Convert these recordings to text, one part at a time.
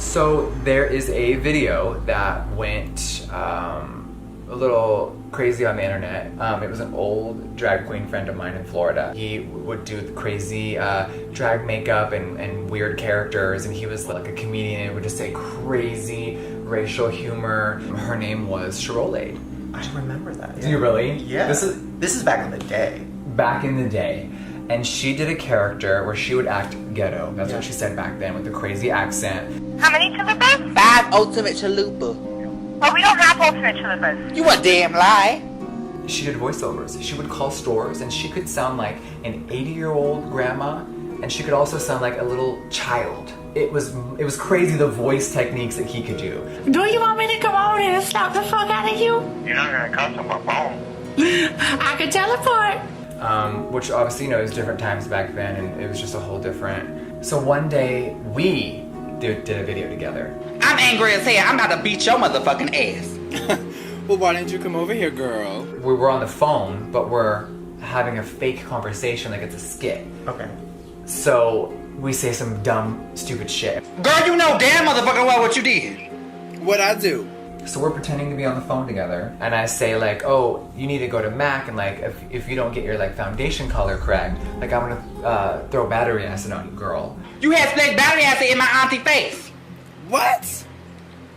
So there is a video that went a little crazy on the internet. It was an old drag queen friend of mine in Florida. He would do the crazy drag makeup and weird characters, and he was like a comedian and would just say crazy racial humor. Her name was Sherolade. I remember that. Do you really? Yeah. This is back in the day. Back in the day. And she did a character where she would act ghetto. That's what she said back then with the crazy accent. How many chalupas? 5 ultimate chalupa. Well, we don't have ultimate chalupas. You a damn lie. She did voiceovers. She would call stores and she could sound like an 80-year-old grandma, and she could also sound like a little child. It was crazy the voice techniques that he could do. Do you want me to come over here and slap the fuck out of you? You're not gonna come to my phone. I could teleport. Which obviously, you know, it was different times back then, and it was just a whole different. So one day we did a video together. I'm angry as hell. I'm about to beat your motherfucking ass. Well, why didn't you come over here, girl? We were on the phone, but we're having a fake conversation like it's a skit. Okay. So we say some dumb, stupid shit. Girl, you know damn motherfucking well what you did. What'd I do? So we're pretending to be on the phone together, and I say like, oh, you need to go to MAC, and like, if you don't get your like foundation color correct, like I'm gonna throw battery acid on you, girl. You had split battery acid in my auntie face. What?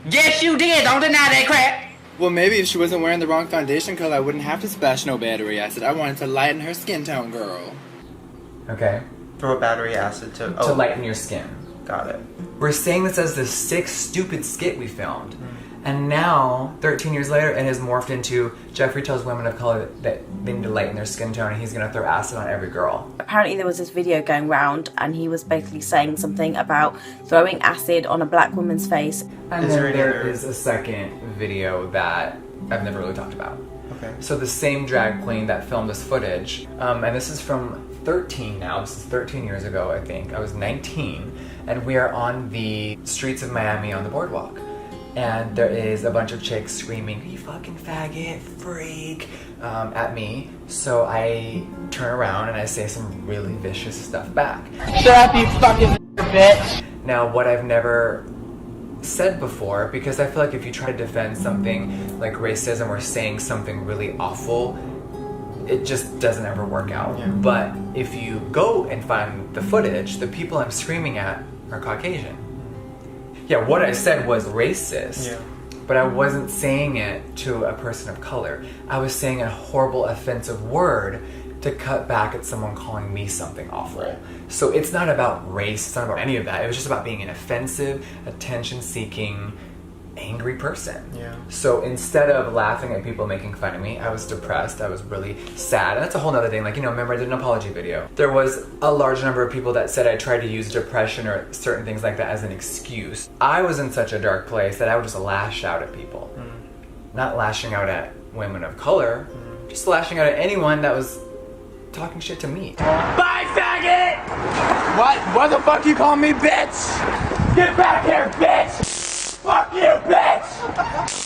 Yes, you did. Don't deny that crap. Well, maybe if she wasn't wearing the wrong foundation color, I wouldn't have to splash no battery acid. I wanted to lighten her skin tone, girl. Okay? Throw battery acid to lighten your skin. Got it. We're saying this as the sixth stupid skit we filmed. And now, 13 years later, it has morphed into Jeffree tells women of color that they need to lighten their skin tone and he's gonna throw acid on every girl. Apparently there was this video going round and he was basically saying something about throwing acid on a black woman's face. And then there is a second video that I've never really talked about. Okay. So the same drag queen that filmed this footage, and this is from 13 now, this is 13 years ago I think, I was 19, and we are on the streets of Miami on the boardwalk. And there is a bunch of chicks screaming, you fucking faggot, freak, at me. So I turn around and I say some really vicious stuff back. Shut up, you fucking bitch. Now, what I've never said before, because I feel like if you try to defend something like racism or saying something really awful, it just doesn't ever work out. Yeah. But if you go and find the footage, the people I'm screaming at are Caucasian. Yeah, what I said was racist, but I wasn't saying it to a person of color. I was saying a horrible, offensive word to cut back at someone calling me something awful. Right. So it's not about race, it's not about any of that. It was just about being an offensive, attention-seeking, angry person. Yeah. So instead of laughing at people making fun of me, I was depressed, I was really sad. And that's a whole nother thing, like, you know, remember I did an apology video. There was a large number of people that said I tried to use depression or certain things like that as an excuse. I was in such a dark place that I would just lash out at people. Not lashing out at women of color, just lashing out at anyone that was talking shit to me. Bye, faggot! What the fuck you call me, bitch? Get back here, bitch! Fuck you, bitch!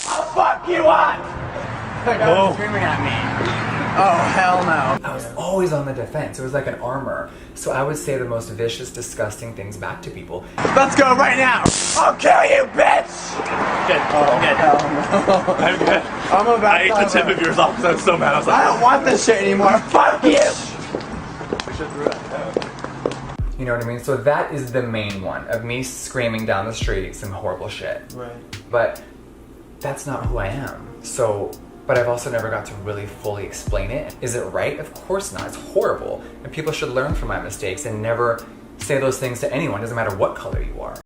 I'll fuck you up! Like I was screaming at me. Oh, hell no. I was always on the defense. It was like an armor. So I would say the most vicious, disgusting things back to people. Let's go right now! I'll kill you, bitch! Good. I'm good. I'm good. I'm about I ate the tip of yours off because I was so mad. I was like, I don't want this shit anymore. Fuck you! You know what I mean? So that is the main one of me screaming down the street some horrible shit. Right. But that's not who I am. So, but I've also never got to really fully explain it. Is it right? Of course not. It's horrible. And people should learn from my mistakes and never say those things to anyone. Doesn't matter what color you are.